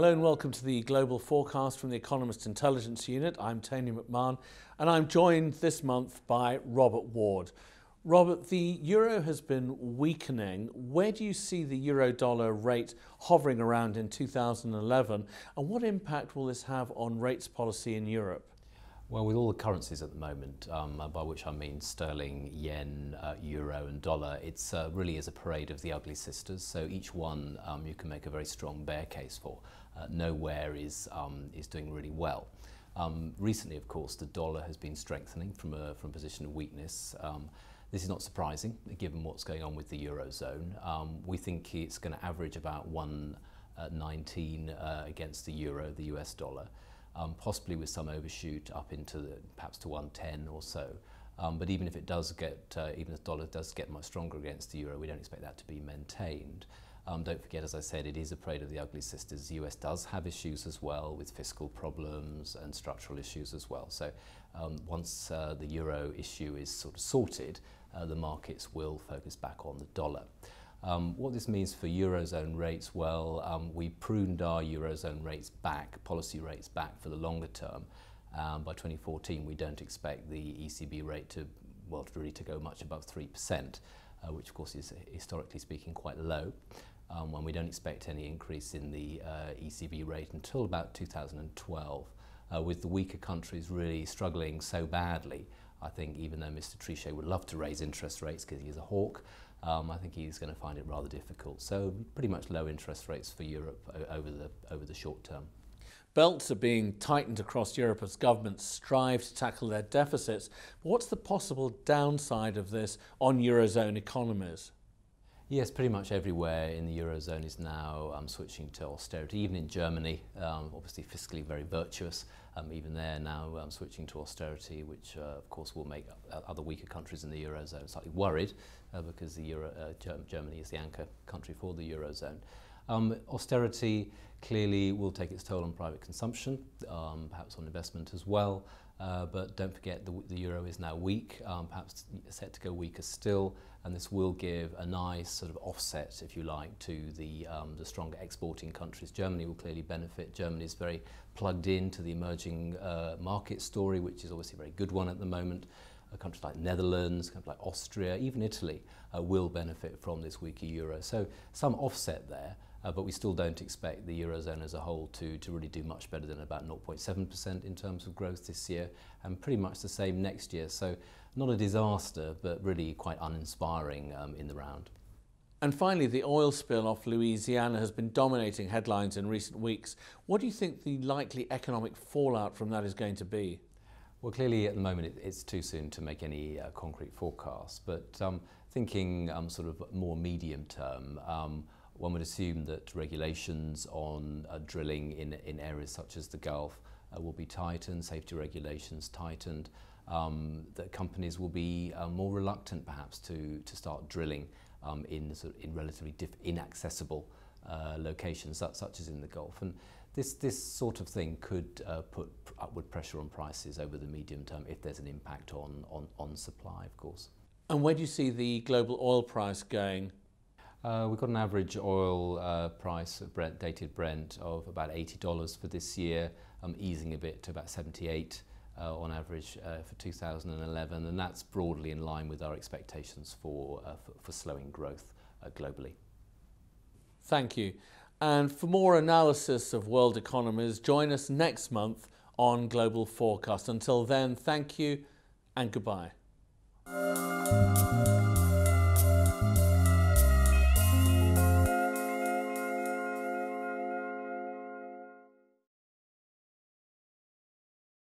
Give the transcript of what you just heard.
Hello and welcome to the Global Forecast from the Economist Intelligence Unit. I'm Tony McMahon and I'm joined this month by Robert Ward. Robert, the euro has been weakening. Where do you see the euro-dollar rate hovering around in 2011 and what impact will this have on rates policy in Europe? Well, with all the currencies at the moment, by which I mean sterling, yen, euro and dollar, it's really is a parade of the ugly sisters. So each one you can make a very strong bear case for. Nowhere is doing really well. Recently, of course, the dollar has been strengthening from a position of weakness. This is not surprising, given what's going on with the eurozone. We think it's going to average about 1.19 against the euro, the US dollar. Possibly with some overshoot up into perhaps to 110 or so. But even if it does get, even if the dollar does get much stronger against the euro, we don't expect that to be maintained. Don't forget, as I said, it is a parade of the ugly sisters. The US does have issues as well with fiscal problems and structural issues as well. So once the euro issue is sort of sorted, the markets will focus back on the dollar. What this means for eurozone rates, well, we pruned our eurozone rates back, policy rates back for the longer term. By 2014, we don't expect the ECB rate to go much above 3%, which of course is historically speaking quite low. When we don't expect any increase in the ECB rate until about 2012, with the weaker countries really struggling so badly. I think even though Mr. Trichet would love to raise interest rates because he's a hawk, I think he's going to find it rather difficult. So pretty much low interest rates for Europe over the short term. Belts are being tightened across Europe as governments strive to tackle their deficits. What's the possible downside of this on eurozone economies? Yes, pretty much everywhere in the eurozone is now switching to austerity. Even in Germany, obviously fiscally very virtuous. Even there now switching to austerity, which of course will make other weaker countries in the eurozone slightly worried because Germany is the anchor country for the eurozone. Austerity clearly will take its toll on private consumption, perhaps on investment as well. But don't forget the euro is now weak, perhaps set to go weaker still, and this will give a nice sort of offset, if you like, to the stronger exporting countries. Germany will clearly benefit. Germany is very plugged into the emerging market story, which is obviously a very good one at the moment. Countries like Netherlands, countries like Austria, even Italy will benefit from this weaker euro. So some offset there. But we still don't expect the eurozone as a whole to really do much better than about 0.7% in terms of growth this year, and pretty much the same next year. So not a disaster, but really quite uninspiring in the round. And finally, the oil spill off Louisiana has been dominating headlines in recent weeks. What do you think the likely economic fallout from that is going to be? Well, clearly at the moment it's too soon to make any concrete forecasts, but thinking sort of more medium term, one would assume that regulations on drilling in areas such as the Gulf will be tightened, safety regulations tightened, that companies will be more reluctant perhaps to start drilling in relatively inaccessible locations such as in the Gulf. And this sort of thing could put upward pressure on prices over the medium term if there's an impact on supply, of course. And where do you see the global oil price going? We've got an average oil price of dated Brent of about $80 for this year, easing a bit to about 78 on average for 2011, and that's broadly in line with our expectations for slowing growth globally. Thank you. And for more analysis of world economies, join us next month on Global Forecast. Until then, thank you and goodbye.